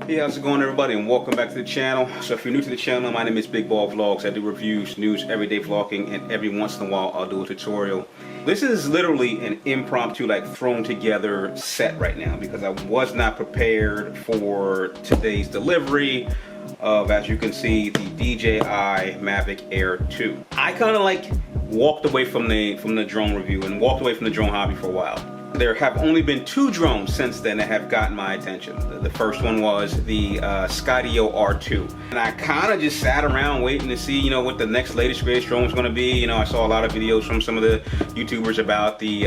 Hey, how's it going, everybody, and welcome back to the channel. So if you're new to the channel, my name is Big Ball Vlogs. I do reviews, news, everyday vlogging, and every once in a while I'll do a tutorial. This is literally an impromptu, like, thrown together set right now because I was not prepared for today's delivery of, as you can see, the DjI Mavic Air 2. I kind of like walked away from the drone review and walked away from the drone hobby for a while. There have only been 2 drones since then that have gotten my attention. The first one was the Skydio R2. And I kind of just sat around waiting to see, what the next latest greatest drone was going to be. I saw a lot of videos from some of the YouTubers about the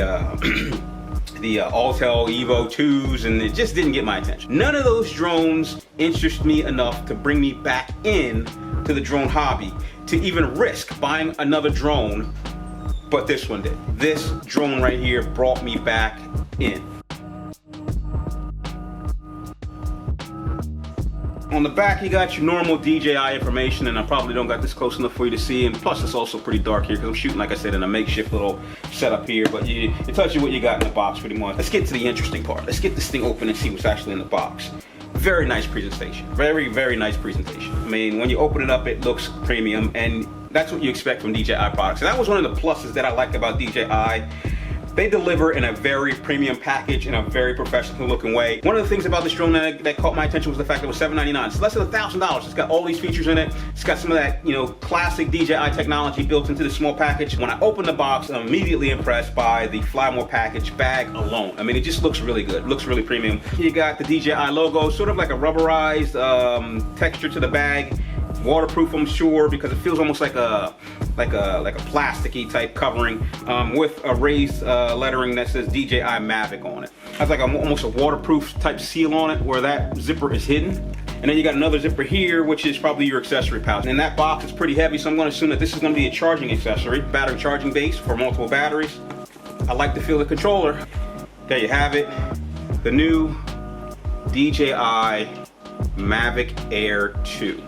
the Autel Evo 2s, and it just didn't get my attention. None of those drones interest me enough to bring me back in to the drone hobby to even risk buying another drone. But this one did. This drone right here brought me back in. On the back, you got your normal DJI information, and I probably don't got this close enough for you to see, and plus it's also pretty dark here because I'm shooting, like I said, in a makeshift little setup here, but it tells you what you got in the box pretty much. Let's get to the interesting part. Let's get this thing open and see what's actually in the box. Very nice presentation. Very, very nice presentation. I mean, when you open it up, it looks premium, and that's what you expect from DJI products. And that was one of the pluses that I like about DJI. They deliver in a very premium package in a very professional looking way. One of the things about this drone that caught my attention was the fact that it was $799. It's less than $1,000. It's got all these features in it. It's got some of that, classic DJI technology built into the small package. When I opened the box, I'm immediately impressed by the Fly More package bag alone. I mean, it just looks really good. It looks really premium. You got the DJI logo, sort of like a rubberized texture to the bag. Waterproof, I'm sure, because it feels almost like a plasticky type covering with a raised lettering that says DjI Mavic on it. Has like almost a waterproof type seal on it where that zipper is hidden. And then you got another zipper here, which is probably your accessory pouch. And that box is pretty heavy, so I'm going to assume that this is going to be a charging accessory, battery charging base for multiple batteries. I like to feel the controller. There you have it, the new DJI Mavic Air 2.